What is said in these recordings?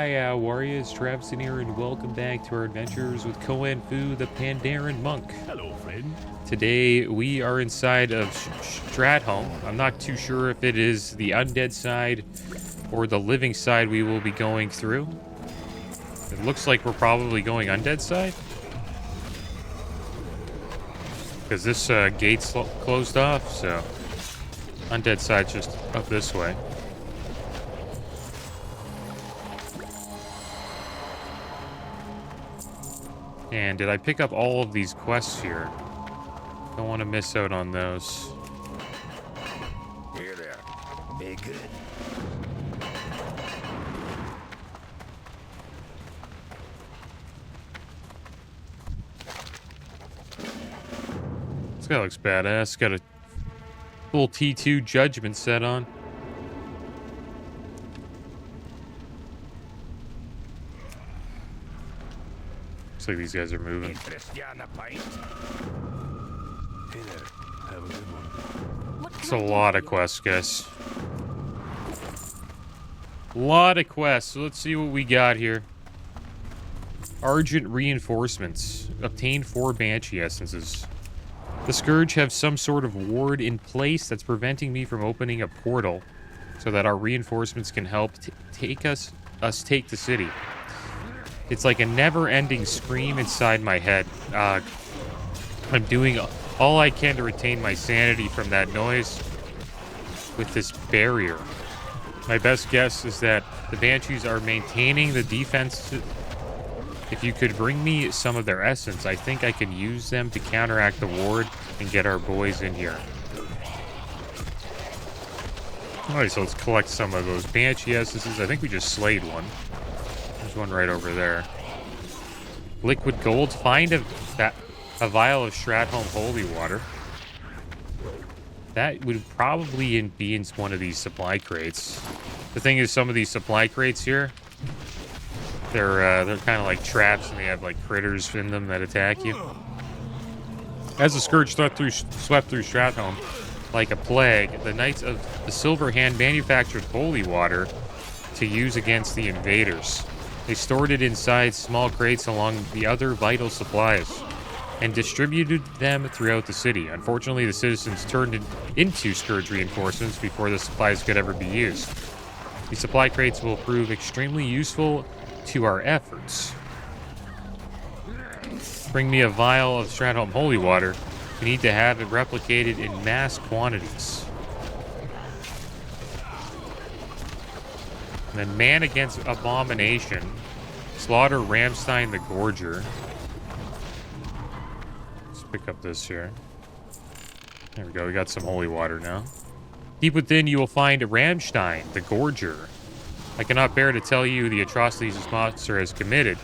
Hi, warriors, Traviseen here, and welcome back to our adventures with Koan Fu, the Pandaren Monk. Hello, friend. Today, we are inside of Stratholme. I'm not too sure if it is the undead side or the living side we will be going through. It looks like we're probably going undead side. Because this gate's closed off, so undead side's just up this way. And did I pick up all of these quests here? Don't want to miss out on those. Here there. Be good. This guy looks badass. Got a full T2 judgment set on. Looks like these guys are moving. Hey there. Have a good one. It's a lot of quests, guys. A lot of quests. So let's see what we got here. Argent reinforcements. Obtain 4 Banshee essences. The Scourge have some sort of ward in place that's preventing me from opening a portal so that our reinforcements can help take us take the city. It's like a never-ending scream inside my head. I'm doing all I can to retain my sanity from that noise with this barrier. My best guess is that the Banshees are maintaining the defense. If you could bring me some of their essence, I think I can use them to counteract the ward and get our boys in here. Alright, so let's collect some of those Banshee essences. I think we just slayed one. There's one right over there. Liquid gold. Find a vial of Stratholme holy water. That would probably be in one of these supply crates. The thing is, some of these supply crates here, they're kind of like traps, and they have like critters in them that attack you. As the Scourge swept through Stratholme like a plague, the Knights of the Silver Hand manufactured holy water to use against the invaders. They stored it inside small crates along the other vital supplies and distributed them throughout the city. Unfortunately, the citizens turned into Scourge reinforcements before the supplies could ever be used. The supply crates will prove extremely useful to our efforts. Bring me a vial of Stratholme holy water. We need to have it replicated in mass quantities. And then man against abomination. Slaughter Ramstein the Gorger. Let's pick up this here. There we go. We got some holy water now. Deep within, you will find Ramstein the Gorger. I cannot bear to tell you the atrocities this monster has committed.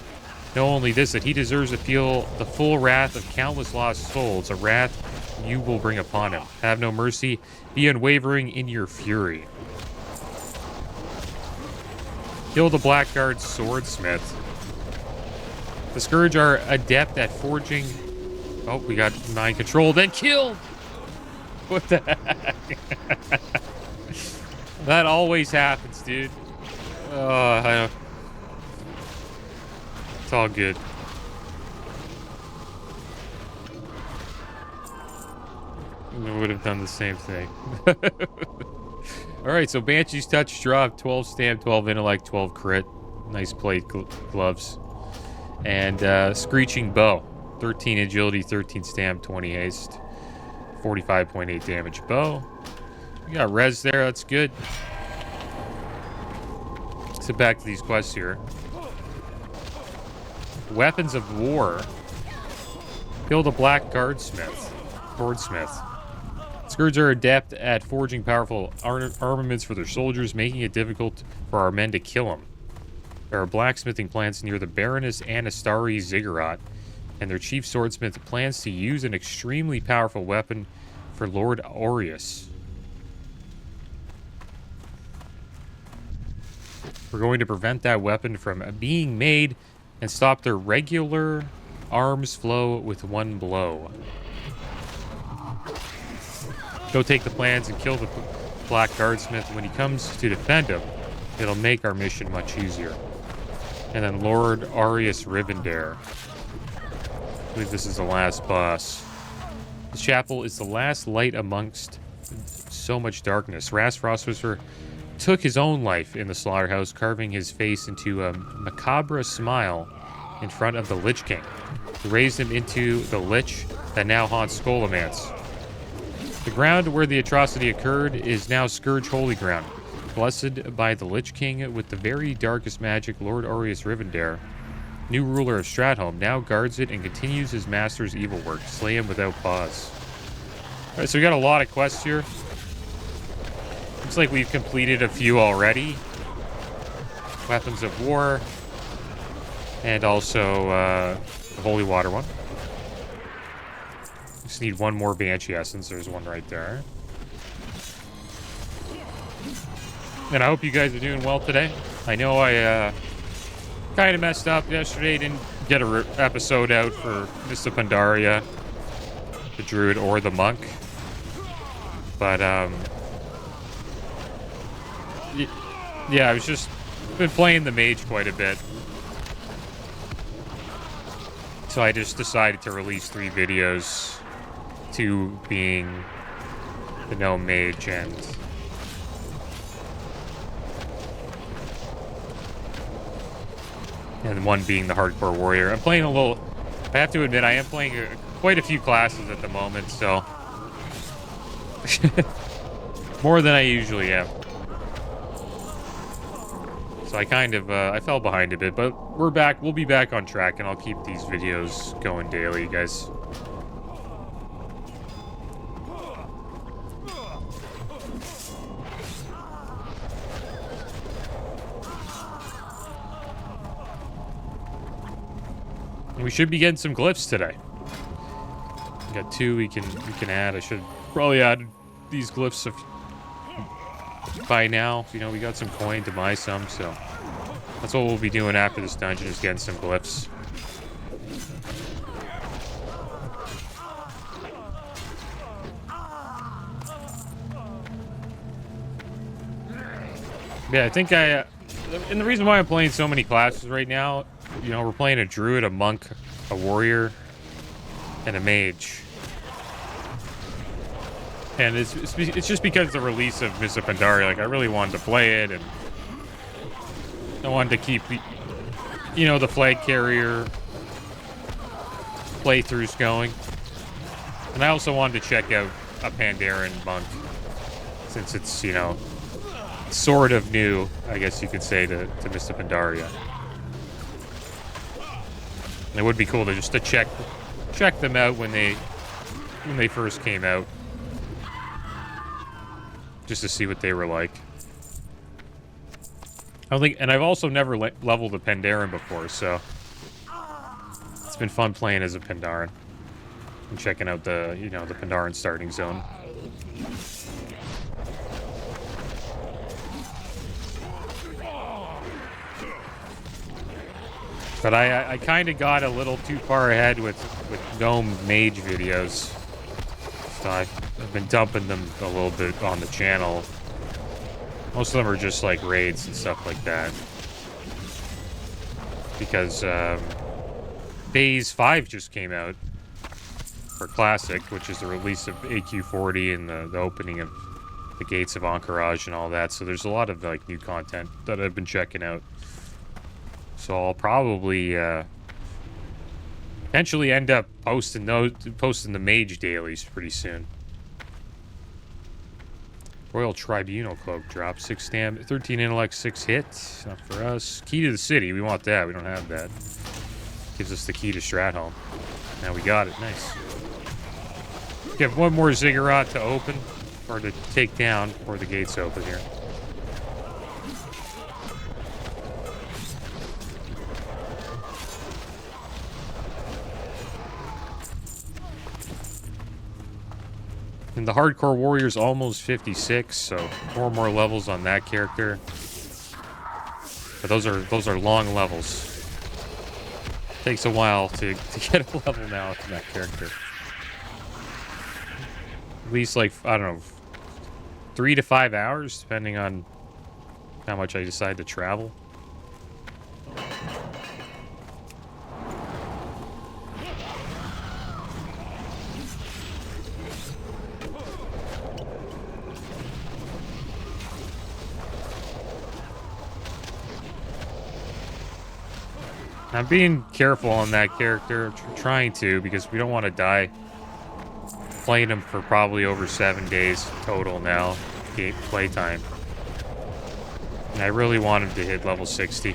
Know only this, that he deserves to feel the full wrath of countless lost souls, a wrath you will bring upon him. Have no mercy. Be unwavering in your fury. Kill the Blackguard Swordsmith. The Scourge are adept at forging... Oh, we got mind control, then killed! What the heck? That always happens, dude. I don't... It's all good. I would have done the same thing. Alright, so Banshee's Touch drop, 12 stamp, 12 intellect, 12 crit. Nice plate gloves. And Screeching Bow. 13 agility, 13 stamp, 20 haste. 45.8 damage bow. We got res there, that's good. Let's get back to these quests here. Weapons of War. Kill the Black Swordsmith. Scourge are adept at forging powerful armaments for their soldiers, making it difficult for our men to kill them. There are blacksmithing plants near the Baroness Anastari Ziggurat, and their chief swordsmith plans to use an extremely powerful weapon for Lord Aureus. We're going to prevent that weapon from being made and stop their regular arms flow with one blow. Go take the plans and kill the Black Guardsmith. When he comes to defend him, it'll make our mission much easier. And then Lord Arius Rivendare. I believe this is the last boss. The chapel is the last light amongst so much darkness. Ras Frostwhisper took his own life in the slaughterhouse, carving his face into a macabre smile in front of the Lich King, who raised him into the Lich that now haunts Scholomance. The ground where the atrocity occurred is now Scourge Holy Ground, blessed by the Lich King with the very darkest magic. Lord Arius Rivendare, new ruler of Stratholme, now guards it and continues his master's evil work. Slay him without pause. Alright, so we got a lot of quests here. Looks like we've completed a few already. Weapons of War. And also the Holy Water one. Just need one more Banshee Essence. There's one right there. And I hope you guys are doing well today. I know I kind of messed up yesterday. Didn't get a episode out for Mr. Pandaria, the Druid, or the Monk. But, yeah, I was just been playing the Mage quite a bit. So I just decided to release 3 videos. 2 being the Gnome Mage and one being the Hardcore Warrior. I'm playing a little... I have to admit, I am playing quite a few classes at the moment, so... more than I usually am. So I kind of, I fell behind a bit, but we're back. We'll be back on track, and I'll keep these videos going daily, guys. And we should be getting some glyphs today. We got 2 we can add. I should probably add these glyphs by now. You know, we got some coin to buy some, so that's what we'll be doing after this dungeon, is getting some glyphs. Yeah, I think and the reason why I'm playing so many classes right now, you know, we're playing a Druid, a Monk, a Warrior, and a Mage. And it's just because of the release of Mr. Pandaria, like, I really wanted to play it, and I wanted to keep, you know, the flag carrier playthroughs going. And I also wanted to check out a Pandaren Monk, since it's, you know, sort of new, I guess you could say, to Mr. Pandaria. And it would be cool to just check them out when they first came out, just to see what they were like. I don't think, and I've also never leveled a Pandaren before, so it's been fun playing as a Pandaren and checking out the, you know, the Pandaren starting zone. But I kind of got a little too far ahead with Gnome Mage videos. So I've been dumping them a little bit on the channel. Most of them are just like raids and stuff like that. Because Phase 5 just came out for Classic, which is the release of AQ40 and the opening of the Gates of Encourage and all that. So there's a lot of like new content that I've been checking out. So I'll probably eventually end up posting the Mage dailies pretty soon. Royal Tribunal Cloak drop, 6 stam, 13 intellect, 6 hits. Not for us. Key to the city, we want that. We don't have that. Gives us the key to Stratholme. Now we got it. Nice. We have one more ziggurat to open, or to take down, before the gates open here. And the Hardcore Warrior's almost 56, so 4 more levels on that character. But those are long levels. Takes a while to get a level now to that character. At least, like, I don't know, 3 to 5 hours, depending on how much I decide to travel. I'm being careful on that character, trying to, because we don't want to die. Playing him for probably over 7 days total now, playtime. And I really want him to hit level 60.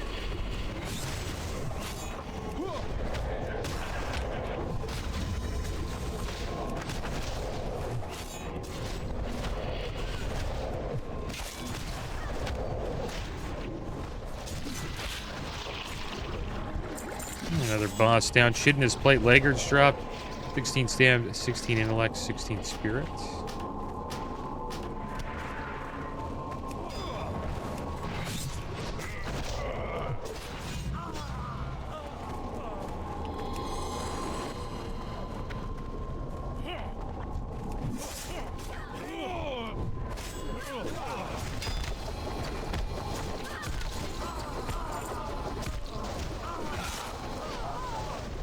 Another boss down. Shit in his plate. Laggards drop. 16 stamina, 16 intellect, 16 spirit.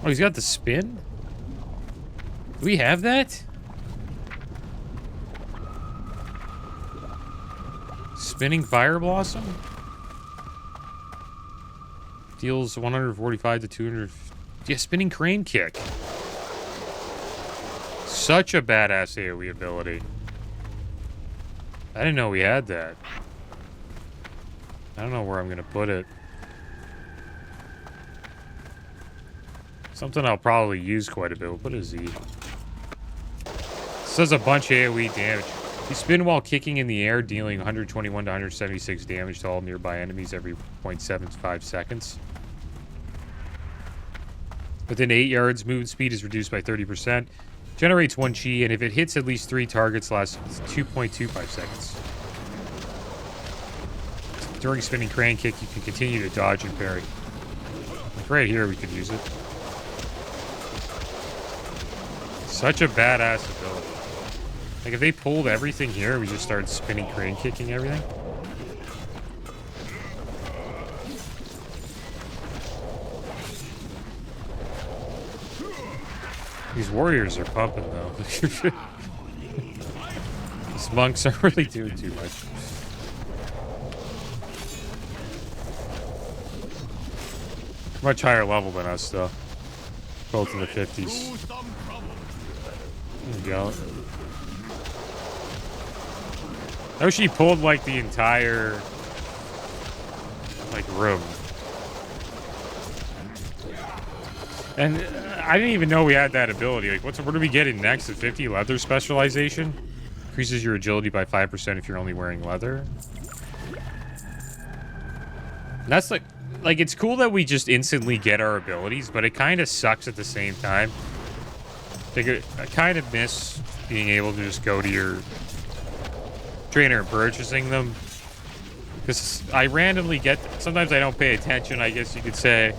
Oh, he's got the spin? Do we have that? Spinning Fire Blossom? Deals 145 to 200. Yeah, Spinning Crane Kick. Such a badass AoE ability. I didn't know we had that. I don't know where I'm gonna put it. Something I'll probably use quite a bit. What is he? This does a bunch of AoE damage. You spin while kicking in the air, dealing 121 to 176 damage to all nearby enemies every 0.75 seconds. Within 8 yards, movement speed is reduced by 30%. Generates 1 chi, and if it hits at least 3 targets, lasts 2.25 seconds. During spinning crane kick, you can continue to dodge and parry. Like right here, we could use it. Such a badass ability. Like, if they pulled everything here, we just started spinning crane kicking everything. These warriors are pumping, though. These monks aren't really doing too much. Much higher level than us, though. Both in the 50s. There we go. I wish he pulled, like, the entire, like, room. And I didn't even know we had that ability. Like, what are we getting next? At 50 leather specialization? Increases your agility by 5% if you're only wearing leather. And that's like, it's cool that we just instantly get our abilities, but it kind of sucks at the same time. I kind of miss being able to just go to your trainer and purchasing them. Because I randomly get... Sometimes I don't pay attention, I guess you could say.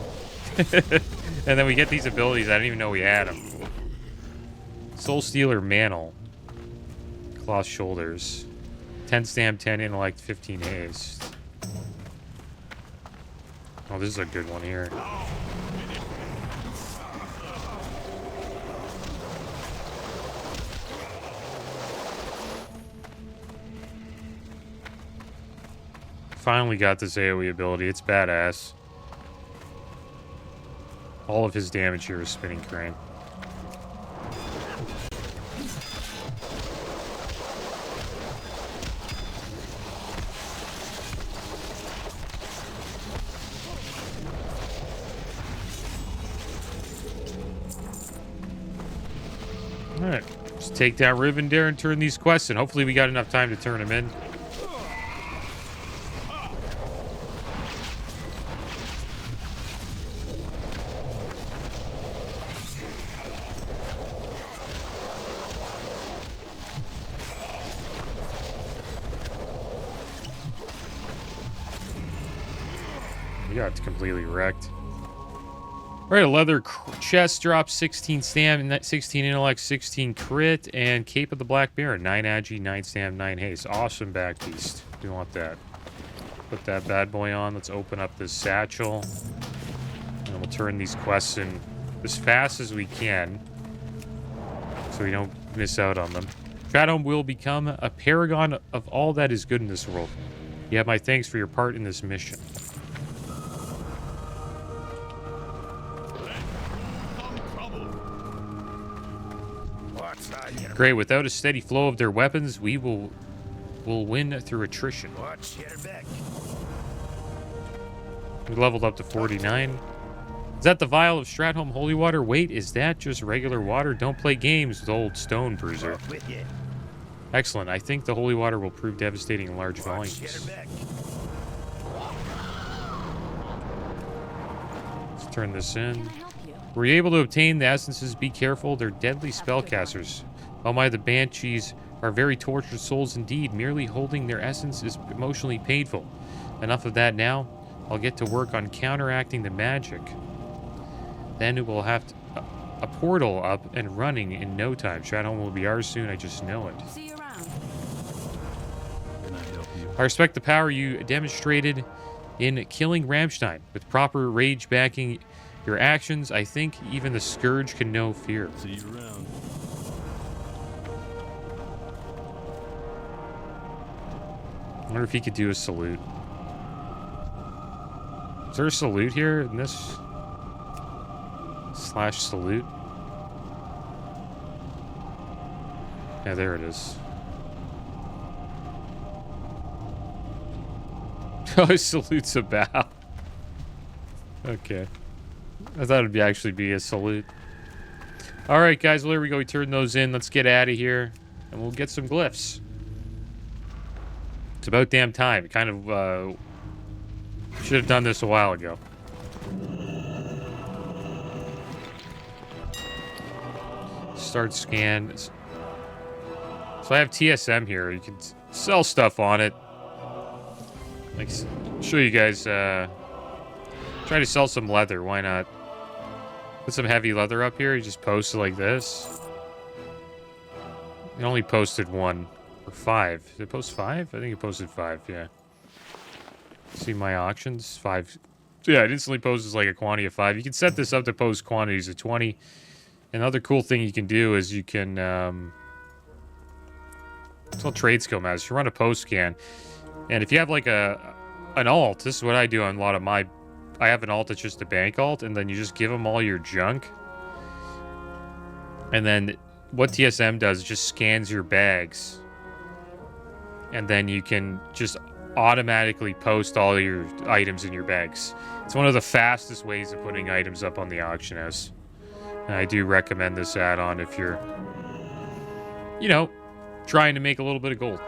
And then we get these abilities. I didn't even know we had them. Soul Stealer Mantle. Cloth Shoulders. 10 stam, 10 intellect, 15 haste. Oh, this is a good one here. Finally got this AoE ability. It's badass. All of his damage here is spinning crane. Alright, just take down Rivendare and turn these quests in. Hopefully we got enough time to turn them in. We got completely wrecked. Alright, a leather chest drops 16 stam, 16 intellect, 16 crit, and Cape of the Black Baron, 9 agi, 9 stam, 9 haste. Awesome back beast. We want that. Put that bad boy on. Let's open up this satchel. And we'll turn these quests in as fast as we can, so we don't miss out on them. Stratholme will become a paragon of all that is good in this world. You have my thanks for your part in this mission. Great. Without a steady flow of their weapons, we will win through attrition. We leveled up to 49. Is that the vial of Stratholme holy water? Wait, is that just regular water? Don't play games with old stone bruiser. Excellent. I think the holy water will prove devastating in large volumes. Let's turn this in. Were you able to obtain the essences? Be careful, they're deadly spellcasters. Oh my, the banshees are very tortured souls indeed. Merely holding their essence is emotionally painful. Enough of that now. I'll get to work on counteracting the magic. Then we will have a portal up and running in no time. Stratholme will be ours soon, I just know it. See you around. Can I help you? I respect the power you demonstrated in killing Rammstein. With proper rage backing your actions, I think even the Scourge can know fear. See you around. I wonder if he could do a salute. Is there a salute here in this? / salute? Yeah, there it is. Oh, his salute's a bow. Okay. I thought it'd actually be a salute. Alright, guys, well, there we go. We turned those in. Let's get out of here, and we'll get some glyphs. It's about damn time. Kind of, should have done this a while ago. Start scan. So I have TSM here. You can sell stuff on it. Like, show you guys, try to sell some leather. Why not? Put some heavy leather up here. You just post it like this. It only posted 1 or 5. Did it post 5? I think it posted 5, yeah. See my auctions? 5. So yeah, it instantly poses like a quantity of 5. You can set this up to post quantities of 20. Another cool thing you can do is you can, it's called trade skill matters. You run a post scan, and if you have like an alt, this is what I do on a lot of my, I have an alt that's just a bank alt, and then you just give them all your junk. And then what TSM does is just scans your bags. And then you can just automatically post all your items in your bags. It's one of the fastest ways of putting items up on the auction house. And I do recommend this add-on if you're, you know, trying to make a little bit of gold.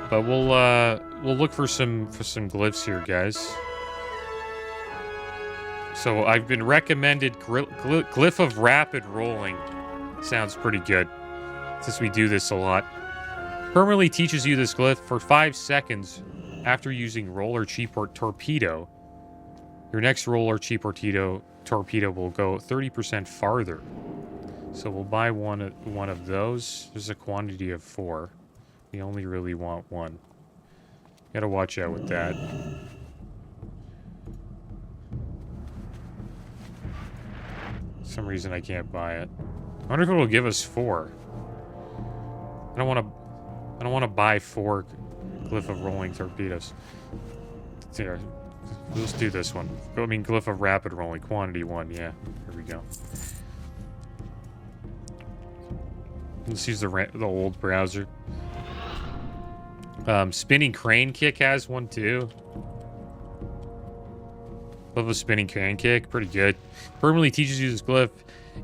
But we'll look for some glyphs here, guys. So I've been recommended glyph of rapid rolling. Sounds pretty good, since we do this a lot. Permanently teaches you this glyph for 5 seconds after using roll or cheap or torpedo. Your next roll or cheap or torpedo will go 30% farther. So we'll buy one of those. There's a quantity of 4. We only really want 1. Gotta watch out with that. For some reason I can't buy it. I wonder if it will give us 4. I don't want to buy 4 glyph of rolling torpedoes. Here, let's do this one. I mean, glyph of rapid rolling, quantity 1. Yeah, here we go. Let's use the old browser. Spinning crane kick has one too. Love a spinning crane kick, pretty good. Permanently teaches you this glyph.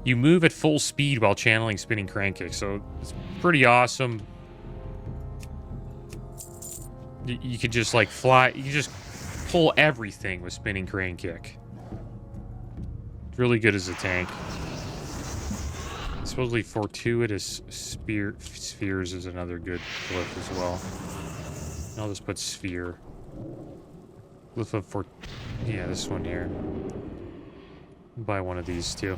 You move at full speed while channeling spinning crane kick, so it's pretty awesome. You could just like fly. You can just pull everything with spinning crane kick. It's really good as a tank. Supposedly fortuitous spheres is another good glyph as well. I'll just put sphere. Glyph of yeah, this one here. Buy one of these too.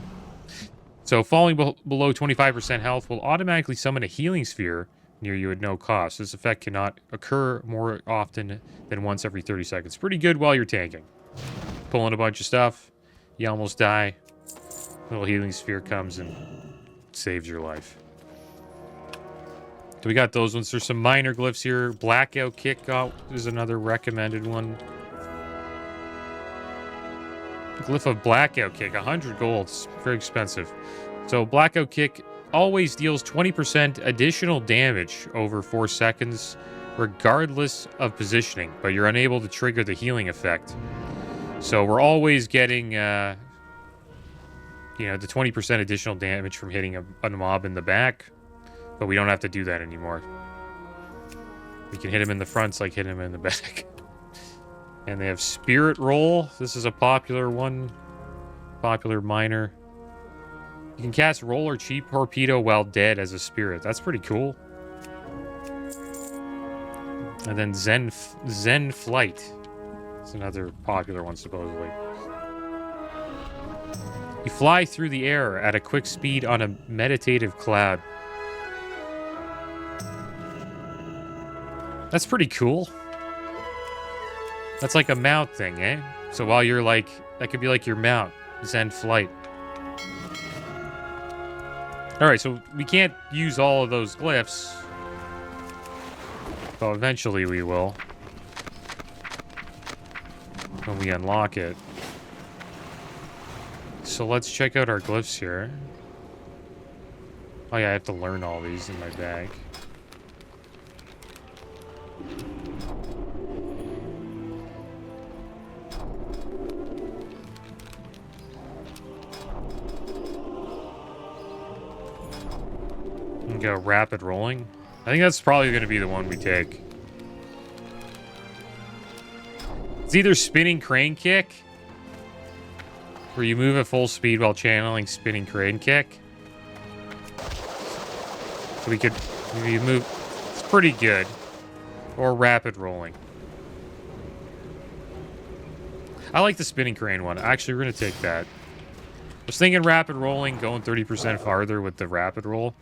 So falling below 25% health will automatically summon a healing sphere near you at no cost. This effect cannot occur more often than once every 30 seconds. Pretty good while you're tanking. Pulling a bunch of stuff. You almost die. Little healing sphere comes and saves your life. So we got those ones. There's some minor glyphs here. Blackout kick is another recommended one. Glyph of blackout kick, 100 gold. It's very expensive. So Blackout Kick always deals 20% additional damage over 4 seconds, regardless of positioning, but you're unable to trigger the healing effect. So we're always getting, the 20% additional damage from hitting a mob in the back, but we don't have to do that anymore. We can hit him in the front like hit him in the back. And they have Spirit Roll. This is a popular one. Popular minor. You can cast Roll or Cheap Torpedo while dead as a spirit. That's pretty cool. And then Zen Flight. It's another popular one, supposedly. You fly through the air at a quick speed on a meditative cloud. That's pretty cool. That's like a mount thing, eh? So while you're like... That could be like your mount. Zen Flight. Alright, so we can't use all of those glyphs. But eventually we will. When we unlock it. So let's check out our glyphs here. Oh yeah, I have to learn all these in my bag. Go rapid rolling. I think that's probably going to be the one we take. It's either spinning crane kick, where you move at full speed while channeling spinning crane kick. So we could maybe move. It's pretty good. Or rapid rolling. I like the spinning crane one. Actually, we're going to take that. I was thinking rapid rolling, going 30% farther with the rapid roll.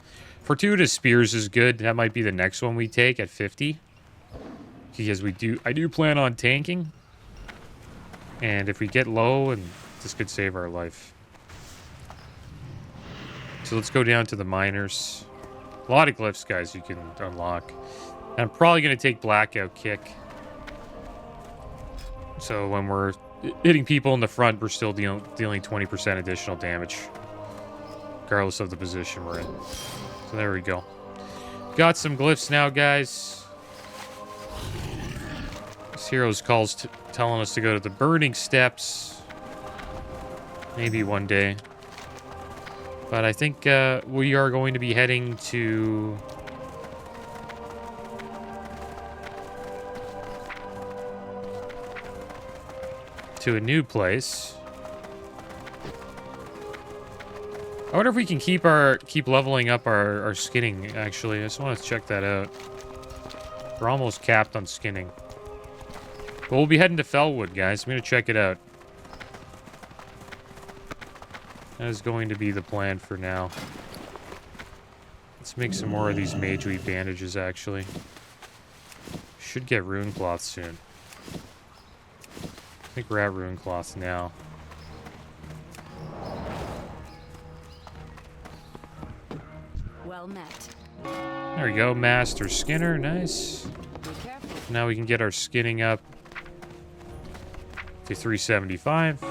Fortuitous Spears is good. That might be the next one we take at 50. Because I do plan on tanking. And if we get low, and this could save our life. So let's go down to the miners. A lot of glyphs, guys, you can unlock. And I'm probably going to take Blackout Kick. So when we're hitting people in the front, we're still dealing 20% additional damage. Regardless of the position we're in. So there we go. Got some glyphs now, guys. This hero's calls telling us to go to the burning steps. Maybe one day. But I think we are going to be heading to... a new place. I wonder if we can keep leveling up our skinning, actually. I just want to check that out. We're almost capped on skinning. But we'll be heading to Fellwood, guys. I'm going to check it out. That is going to be the plan for now. Let's make some more of these Mage Weed bandages, actually. Should get Rune Cloth soon. I think we're at Rune Cloth now. Well met. There we go, Master Skinner, nice. Now we can get our skinning up to 375.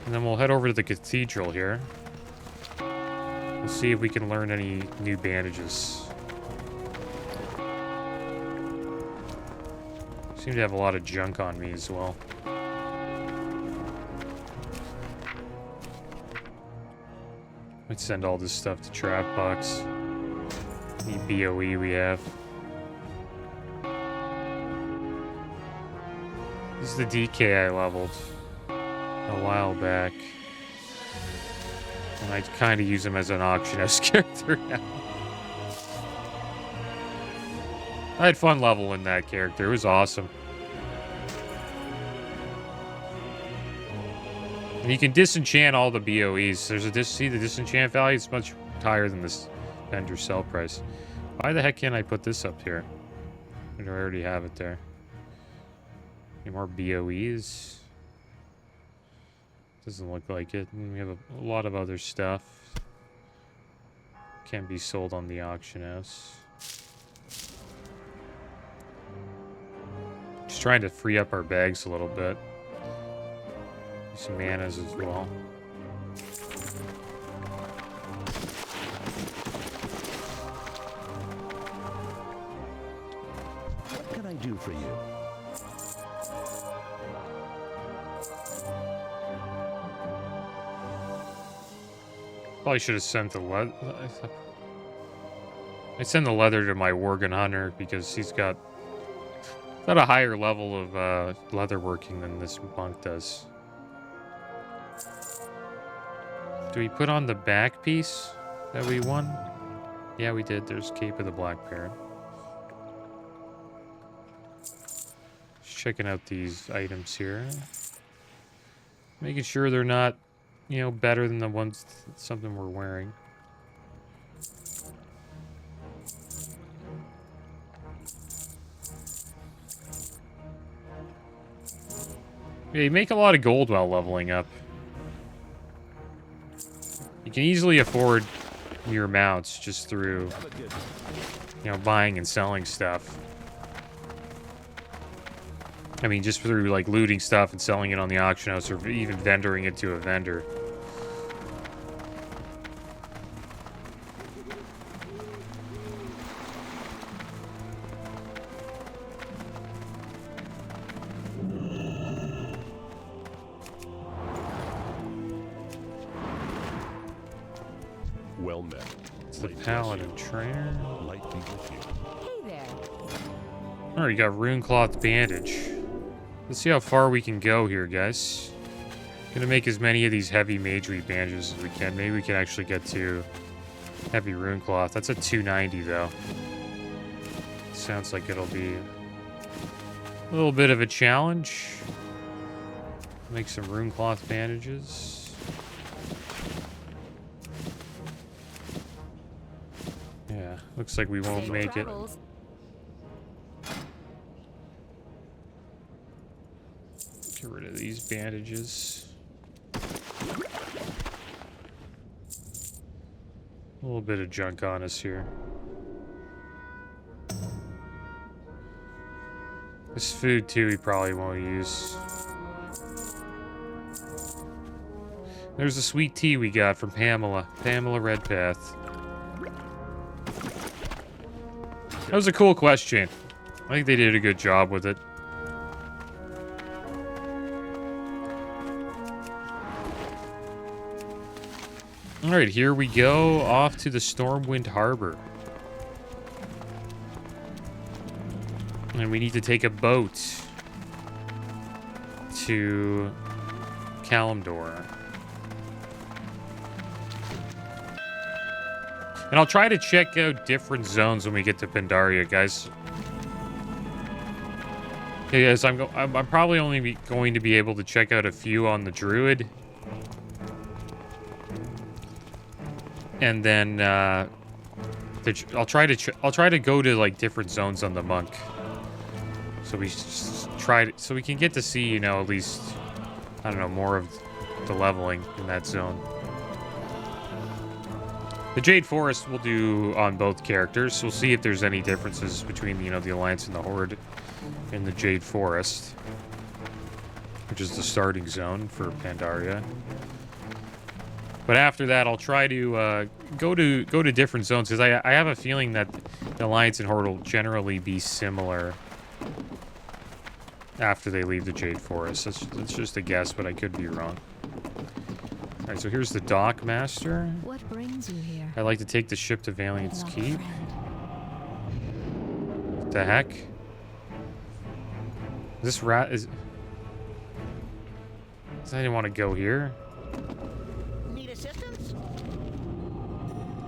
And then we'll head over to the cathedral here. We'll see if we can learn any new bandages. Seem to have a lot of junk on me as well. Let's send all this stuff to Trapbox. Any BOE we have. This is the DK I leveled a while back. And I kind of use him as an auction house character now. I had fun leveling that character. It was awesome. And you can disenchant all the BOEs. There's see the disenchant value? It's much higher than this vendor sell price. Why the heck can't I put this up here? Or do I already have it there? Any more BOEs? Doesn't look like it. And we have a lot of other stuff. Can be sold on the auction house. Just trying to free up our bags a little bit. Some manas as well. for you. Probably should have sent the leather. I send the leather to my Worgen Hunter because he's got a higher level of leather working than this monk does. Do we put on the back piece that we won? Yeah, we did. There's Cape of the Black Baron. Just checking out these items here. Making sure they're not, you know, better than the ones, something we're wearing. Yeah, you make a lot of gold while leveling up. You can easily afford your mounts just through, you know, buying and selling stuff. I mean, just through, like, looting stuff and selling it on the auction house or even vendoring it to a vendor. Well met. It's the Paladin Trainer. Light be with you. Hey there. Alright, you got Rune Cloth Bandage. Let's see how far we can go here, guys. Gonna make as many of these heavy magery bandages as we can. Maybe we can actually get to heavy Rune Cloth. That's a 290, though. Sounds like it'll be a little bit of a challenge. Make some Rune Cloth bandages. Yeah, looks like we won't make it. Get rid of these bandages. A little bit of junk on us here. This food, too, we probably won't use. There's a sweet tea we got from Pamela. Pamela Redpath. That was a cool question. I think they did a good job with it. Alright, here we go, off to the Stormwind Harbor. And we need to take a boat to Kalimdor. And I'll try to check out different zones when we get to Pandaria, guys. Yeah, guys, I'm probably only going to be able to check out a few on the Druid. And then I'll try to go to like different zones on the monk. So we so we can get to see, you know, at least, I don't know, more of the leveling in that zone. The Jade Forest we'll do on both characters. We'll see if there's any differences between, you know, the Alliance and the Horde in the Jade Forest, which is the starting zone for Pandaria. But after that, I'll try to go to different zones, because I have a feeling that the Alliance and Horde will generally be similar after they leave the Jade Forest. That's just a guess, but I could be wrong. All right, so here's the Dock Master. What brings you here? I'd like to take the ship to Valiant's Not a Keep. friend. What the heck? This rat is... Does anyone want to go here? Need assistance?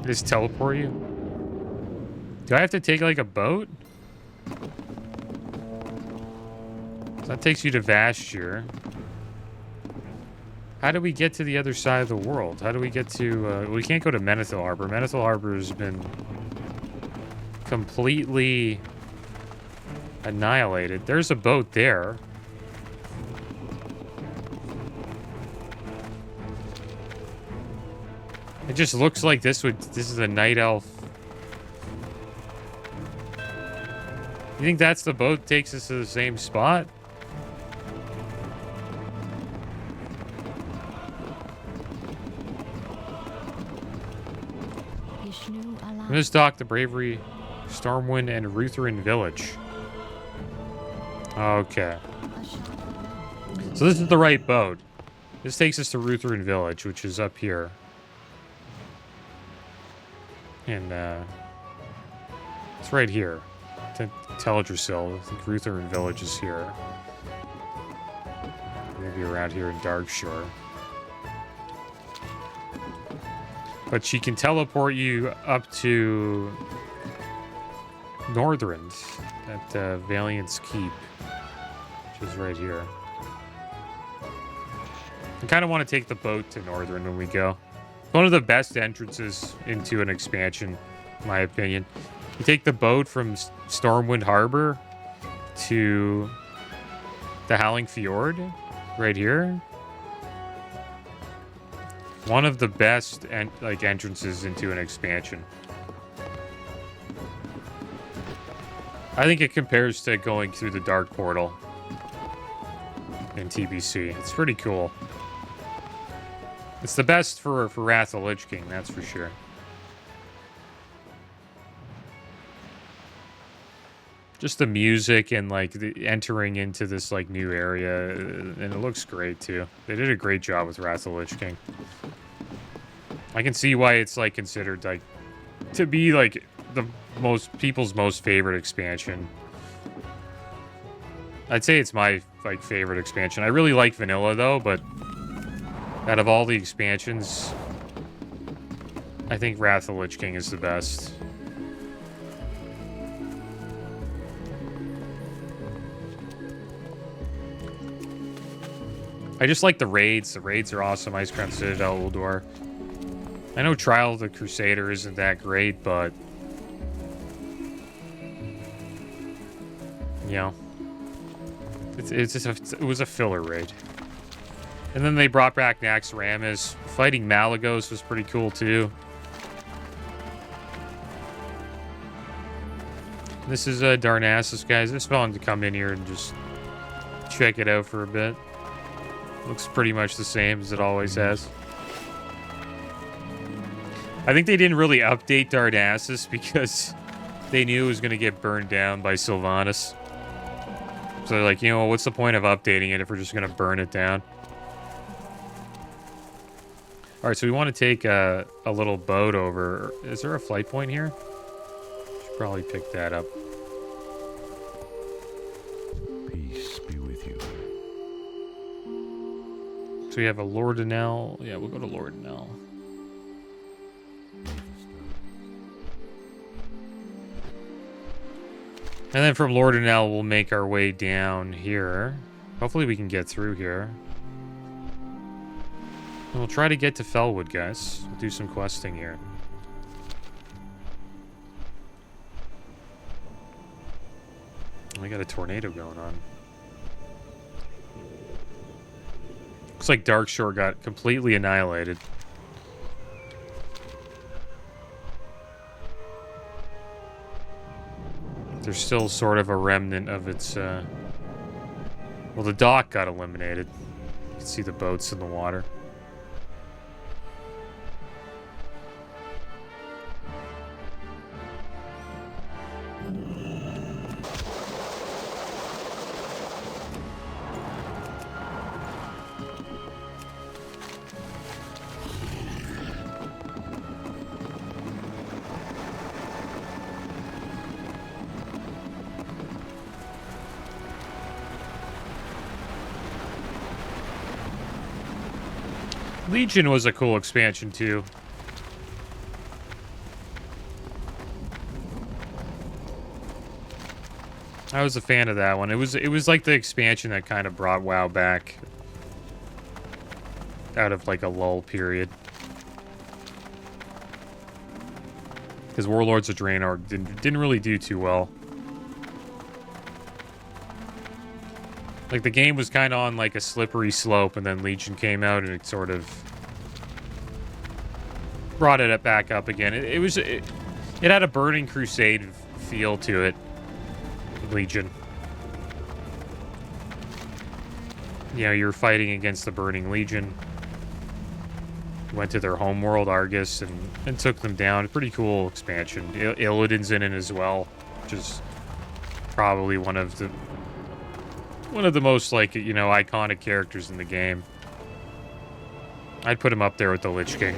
Just teleport you? Do I have to take, like, a boat? That takes you to Vastir. How do we get to the other side of the world? How do we get to... we can't go to Menethil Harbor. Menethil Harbor has been completely annihilated. There's a boat there. It just looks like this is a night elf. You think that's the boat that takes us to the same spot? Let's dock the Bravery, Stormwind, and Ruthrin Village. Okay. So this is the right boat. This takes us to Ruthven Village, which is up here. And, it's right here. Teldrassil. I think Ruthven Village is here. Maybe around here in Darkshore. But she can teleport you up to Northrend at Valiant's Keep, which is right here. I kind of want to take the boat to Northrend when we go. One of the best entrances into an expansion, in my opinion. You take the boat from Stormwind Harbor to the Howling Fjord, right here. One of the best entrances into an expansion. I think it compares to going through the Dark Portal in TBC. It's pretty cool. It's the best for Wrath of Lich King, that's for sure. Just the music and like the entering into this like new area, and it looks great too. They did a great job with Wrath of Lich King. I can see why it's like considered like to be like the people's most favorite expansion. I'd say it's my like favorite expansion. I really like vanilla though, but out of all the expansions, I think Wrath of Lich King is the best. I just like the raids. The raids are awesome. Icecrown Citadel, Ulduar. I know Trial of the Crusader isn't that great, but you know, it's just it was a filler raid. And then they brought back Naxxramas. Fighting Malagos was pretty cool too. This is Darnassus, guys. It's fun to come in here and just check it out for a bit. Looks pretty much the same as it always has. I think they didn't really update Darnassus because they knew it was going to get burned down by Sylvanas. So they're like, you know, what's the point of updating it if we're just going to burn it down? All right, so we want to take a little boat over. Is there a flight point here? Should probably pick that up. Peace be with you. So we have a Lordanelle. Yeah, we'll go to Lordanelle. And then from Lordanelle, we'll make our way down here. Hopefully we can get through here. And we'll try to get to Felwood, guys. We'll do some questing here. We got a tornado going on. Looks like Darkshore got completely annihilated. There's still sort of a remnant of its, well, the dock got eliminated. You can see the boats in the water. Legion was a cool expansion too. I was a fan of that one. It was like the expansion that kind of brought WoW back out of like a lull period. Because Warlords of Draenor didn't really do too well. Like, the game was kind of on, like, a slippery slope, and then Legion came out, and it sort of brought it back up again. It had a Burning Crusade feel to it, Legion. You know, you're fighting against the Burning Legion. Went to their homeworld, Argus, and took them down. Pretty cool expansion. Illidan's in it as well, which is probably one of the One of the most, like, you know, iconic characters in the game. I'd put him up there with the Lich King.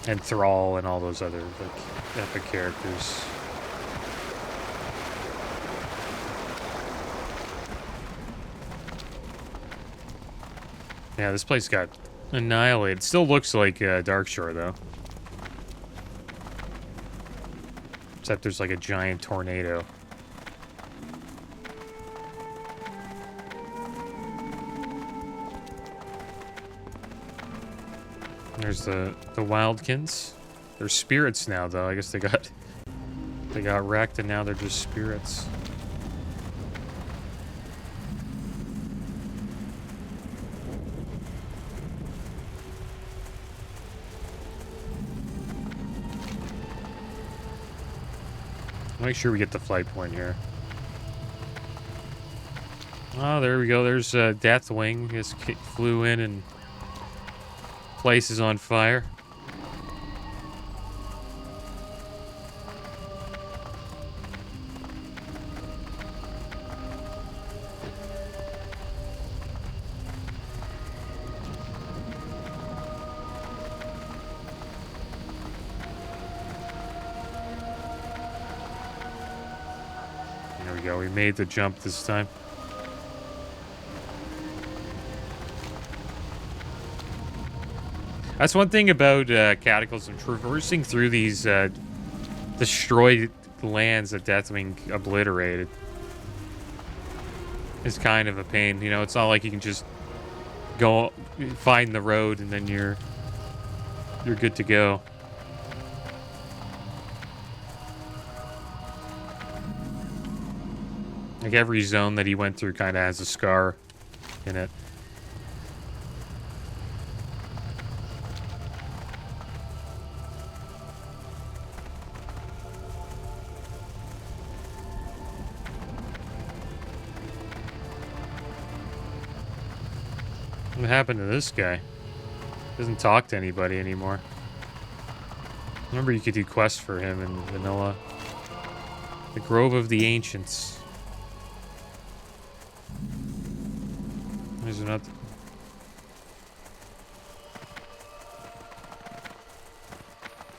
And Thrall and all those other, like, epic characters. Yeah, this place got annihilated. Still looks like Darkshore, though. Except there's like a giant tornado. There's the Wildkins. They're spirits now, though. I guess they got wrecked, and now they're just spirits. Make sure we get the flight point here. Oh, there we go. There's Deathwing. Just flew in and place is on fire. There we go. We made the jump this time. That's one thing about Cataclysm. Traversing through these destroyed lands that Deathwing obliterated is kind of a pain. You know, it's not like you can just go find the road and then you're good to go. Like every zone that he went through kind of has a scar in it. What happened to this guy? Doesn't talk to anybody anymore. Remember, you could do quests for him in vanilla. The Grove of the Ancients. There's another.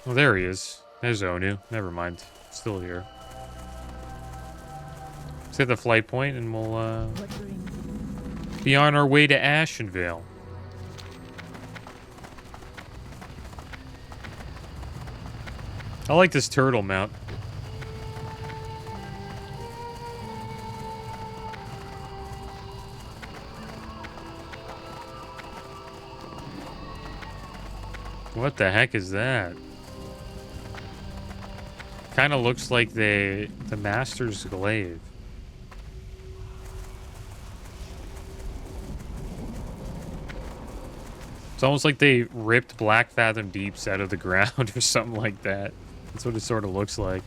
Oh, there he is. There's Onu. Never mind. Still here. Let's hit the flight point and we'll be on our way to Ashenvale. I like this turtle mount. What the heck is that? Kind of looks like the Master's Glaive. It's almost like they ripped Black Fathom Deeps out of the ground or something like that. That's what it sort of looks like.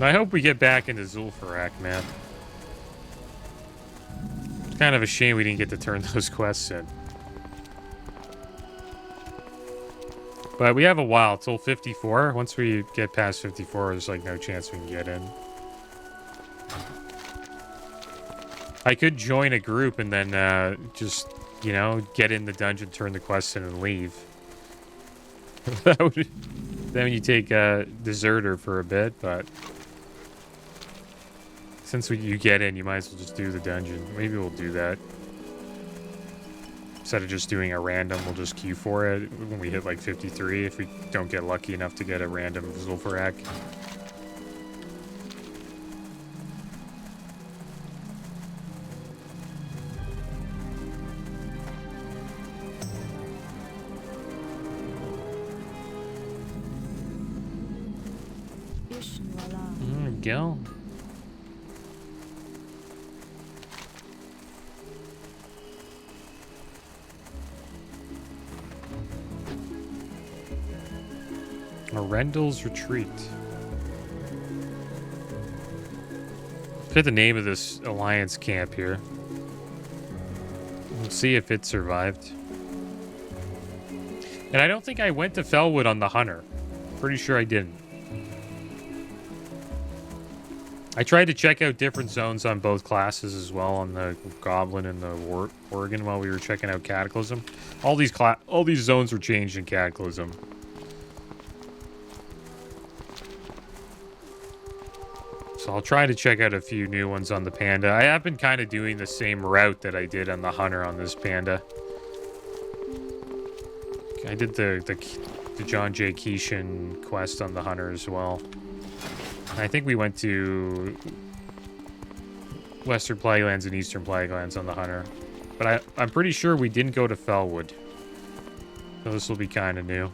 I hope we get back into Zul'Farrak, man. It's kind of a shame we didn't get to turn those quests in. But we have a while till 54. Once we get past 54, there's like no chance we can get in. I could join a group and then just, you know, get in the dungeon, turn the quest in, and leave. That would, then you take a deserter for a bit, but since you get in, you might as well just do the dungeon. Maybe we'll do that. Instead of just doing a random, we'll just queue for it when we hit like 53, if we don't get lucky enough to get a random Zul'Farrak. There we go. Arendel's Retreat. Forget the name of this Alliance camp here. We'll see if it survived. And I don't think I went to Felwood on the Hunter. Pretty sure I didn't. I tried to check out different zones on both classes as well, on the Goblin and the Worgen, while we were checking out Cataclysm. All these zones were changed in Cataclysm. So I'll try to check out a few new ones on the Panda. I have been kind of doing the same route that I did on the Hunter on this Panda. I did the John J. Keeshan quest on the Hunter as well. I think we went to Western Plaguelands and Eastern Plaguelands on the Hunter. But I'm pretty sure we didn't go to Felwood. So this will be kind of new.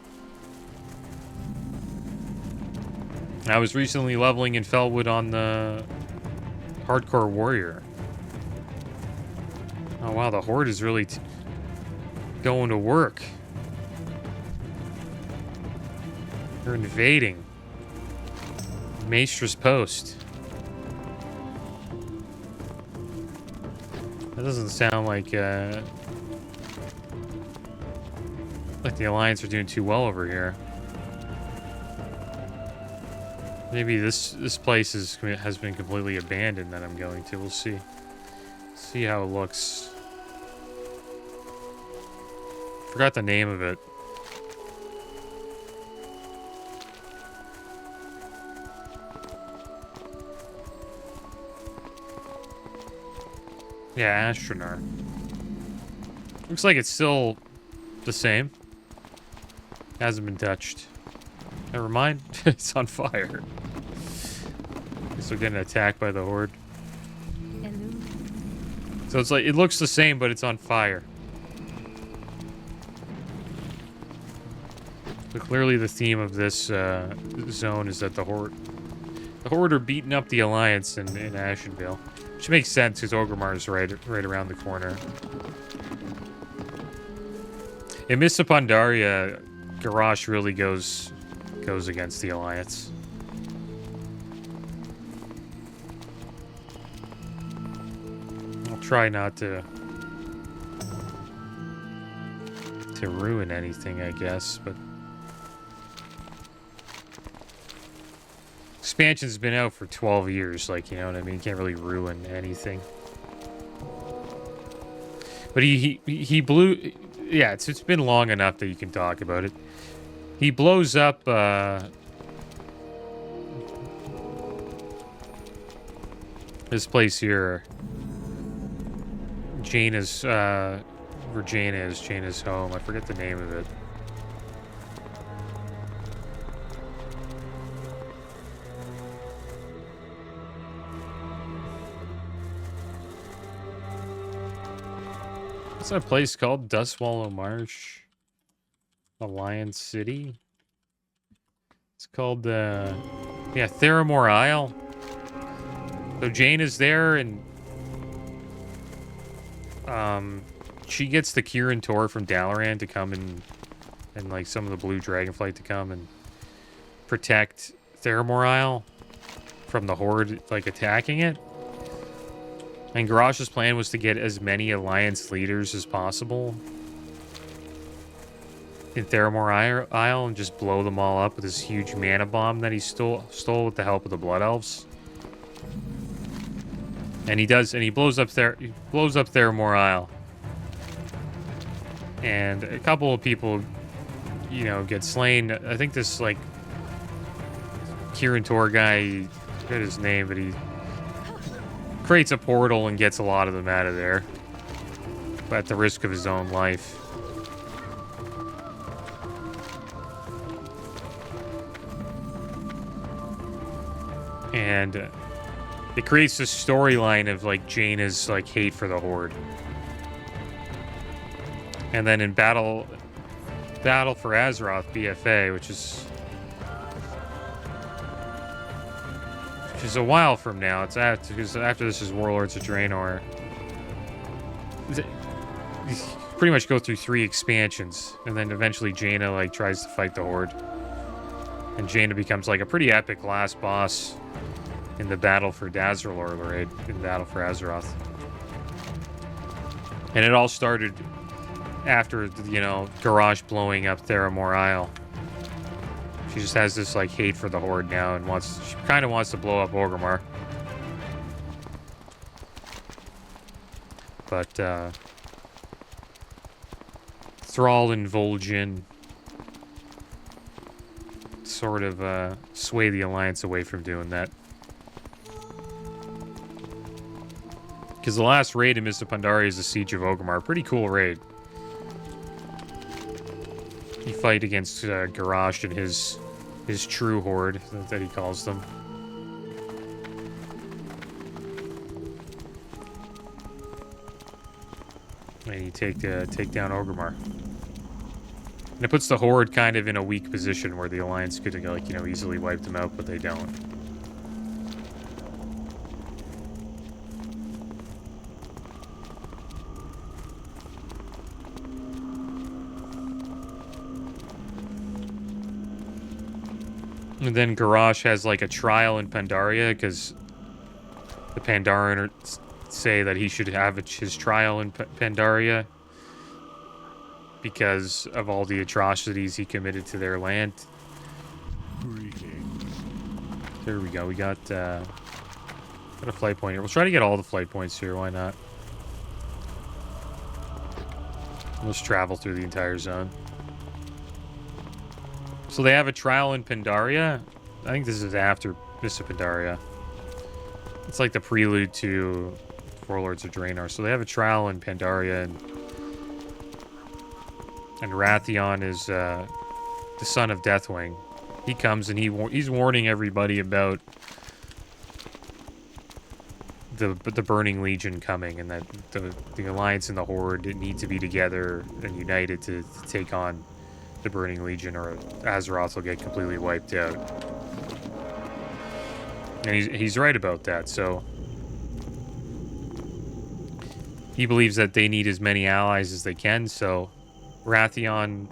I was recently leveling in Felwood on the Hardcore Warrior. Oh wow, the Horde is really going to work. They're invading. Maestra's Post. That doesn't sound like the Alliance are doing too well over here. Maybe this place has been completely abandoned that I'm going to. We'll see. See how it looks. Forgot the name of it. Yeah, Astronar. Looks like it's still the same. Hasn't been touched. Never mind. It's on fire. Guess we're getting attacked by the Horde. So it's like, it looks the same, but it's on fire. So clearly the theme of this zone is that the Horde are beating up the Alliance in Ashenvale. Which makes sense, because Orgrimmar is right around the corner. In MISTS of Pandaria, Garrosh really goes against the Alliance. I'll try not to ruin anything, I guess, but expansion's been out for 12 years, like, you know what I mean? You can't really ruin anything. But he blew... Yeah, it's been long enough that you can talk about it. He blows up, this place here. Jaina's, where Jaina is, Jaina's home. I forget the name of it. What's that place called? Dustwallow Marsh? Alliance City? It's called, yeah, Theramore Isle. So Jane is there, and she gets the Kirin Tor from Dalaran to come and like some of the Blue Dragonflight to come and protect Theramore Isle from the Horde, like, attacking it. And Garrosh's plan was to get as many Alliance leaders as possible in Theramore Isle and just blow them all up with this huge mana bomb that he stole with the help of the Blood Elves. And he does, and he blows up Theramore Isle. And a couple of people, you know, get slain. I think this, like, Kirin Tor guy, I forget his name, but he creates a portal and gets a lot of them out of there, but at the risk of his own life. And it creates this storyline of, like, Jaina's, like, hate for the Horde. And then in Battle for Azeroth, BFA, which is a while from now. It's because after this is Warlords of Draenor. You pretty much go through 3 expansions, and then eventually Jaina, like, tries to fight the Horde. And Jaina becomes like a pretty epic last boss in the battle for Dazralor, right? In the battle for Azeroth. And it all started after, you know, Garrosh blowing up Theramore Isle. She just has this, like, hate for the Horde now and she kind of wants to blow up Orgrimmar. But, Thrall and Vol'jin sort of, sway the Alliance away from doing that. Because the last raid in Mists of Pandaria is the Siege of Orgrimmar. Pretty cool raid. You fight against Garrosh and his true horde that he calls them. And you take down Orgrimmar. And it puts the horde kind of in a weak position where the Alliance could, like, you know, easily wipe them out, but they don't. And then Garrosh has, like, a trial in Pandaria, because the Pandaren say that he should have his trial in Pandaria because of all the atrocities he committed to their land. There we go. We got a flight point here. We'll try to get all the flight points here. Why not? Let's travel through the entire zone. So they have a trial in Pandaria. I think this is after Mists of Pandaria. It's like the prelude to Warlords of Draenor. So they have a trial in Pandaria, and Wrathion is the son of Deathwing. He comes and he's warning everybody about the Burning Legion coming, and that the Alliance and the Horde need to be together and united to take on the Burning Legion, or Azeroth will get completely wiped out. And he's right about that, so he believes that they need as many allies as they can, so Wrathion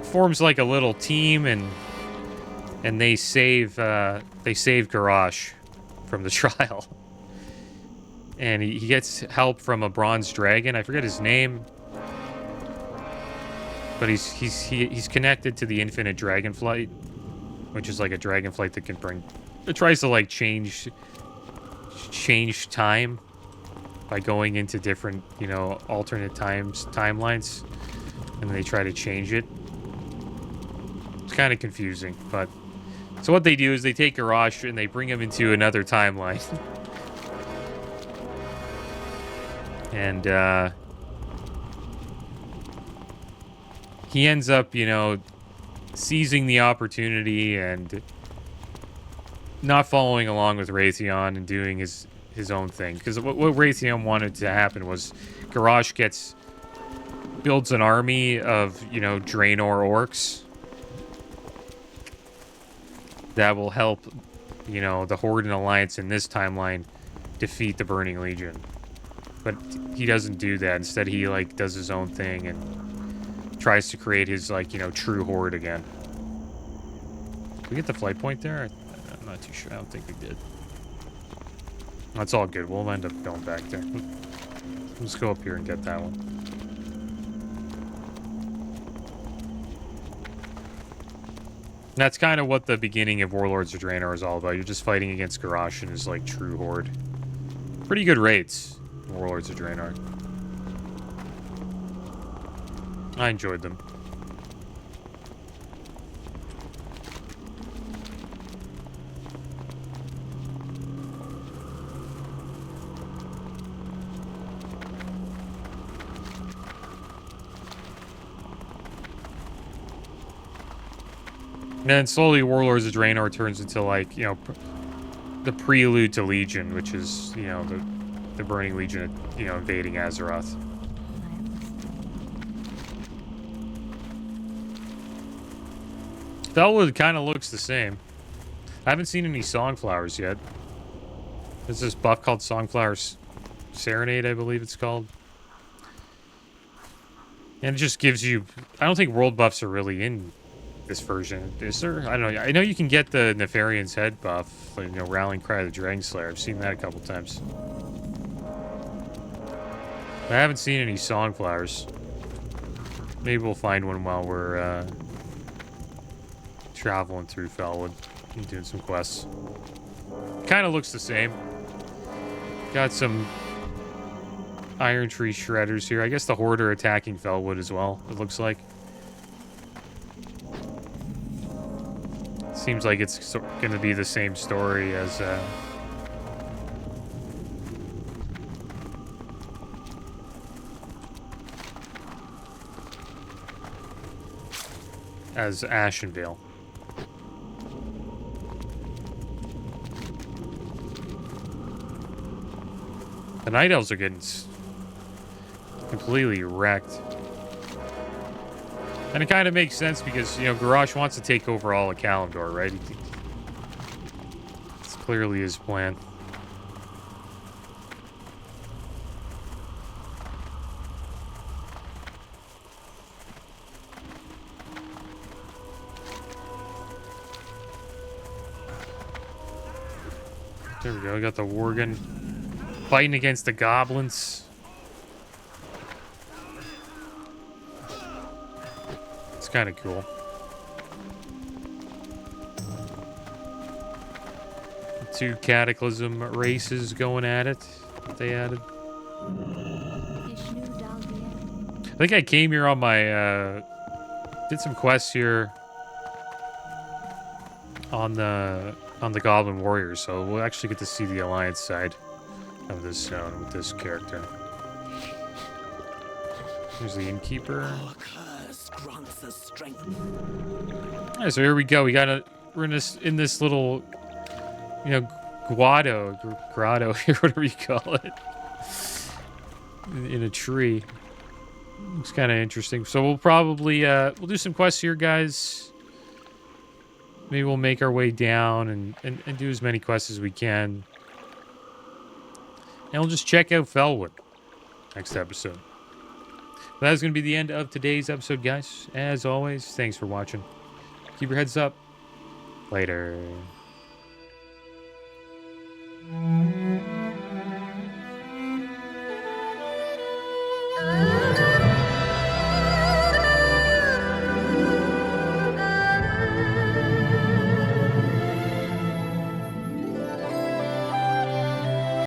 forms like a little team, and they save Garrosh from the trial. And he gets help from a bronze dragon. I forget his name. But he's connected to the Infinite Dragonflight, which is like a dragonflight that can bring... It tries to, like, change time by going into different, you know, alternate timelines, and they try to change it. It's kind of confusing, but... So what they do is they take Garrosh and they bring him into another timeline. And, he ends up, you know, seizing the opportunity and not following along with Wrathion and doing his own thing. Because what Wrathion wanted to happen was Garrosh builds an army of, you know, Draenor orcs that will help, you know, the Horde and Alliance in this timeline defeat the Burning Legion. But he doesn't do that. Instead, he, like, does his own thing and tries to create his, like, you know, true horde again. Did we get the flight point there? I'm not too sure. I don't think we did. That's all good. We'll end up going back there. Let's go up here and get that one. That's kind of what the beginning of Warlords of Draenor is all about. You're just fighting against Garrosh and his, like, true horde. Pretty good rates in Warlords of Draenor. I enjoyed them. And then slowly Warlords of Draenor turns into, like, you know, the prelude to Legion, which is, you know, the Burning Legion, you know, invading Azeroth. Felwood kind of looks the same. I haven't seen any Songflowers yet. There's this buff called Songflower Serenade, I believe it's called. And it just gives you... I don't think world buffs are really in this version. Is there? I don't know. I know you can get the Nefarian's head buff, like, you know, Rallying Cry of the Dragon Slayer. I've seen that a couple times. I haven't seen any Songflowers. Maybe we'll find one while we're traveling through Felwood and doing some quests. Kind of looks the same. Got some Iron Tree Shredders here. I guess the Horde are attacking Felwood as well, it looks like. Seems like it's going to be the same story as Ashenvale. The Night Elves are getting completely wrecked. And it kind of makes sense because, you know, Garrosh wants to take over all of Kalimdor, right? It's clearly his plan. There we go. We got the Worgen fighting against the goblins. It's kind of cool. Two Cataclysm races going at it. That they added. I think I came here on my did some quests here on the Goblin Warriors, so we'll actually get to see the Alliance side of this zone with this character. Here's the Innkeeper. Alright, so here we go. We're in this little, you know, grotto here, whatever you call it, in a tree. Looks kind of interesting. So we'll probably we'll do some quests here, guys. Maybe we'll make our way down and do as many quests as we can. And we'll just check out Felwood next episode. But that's going to be the end of today's episode, guys. As always, thanks for watching. Keep your heads up. Later.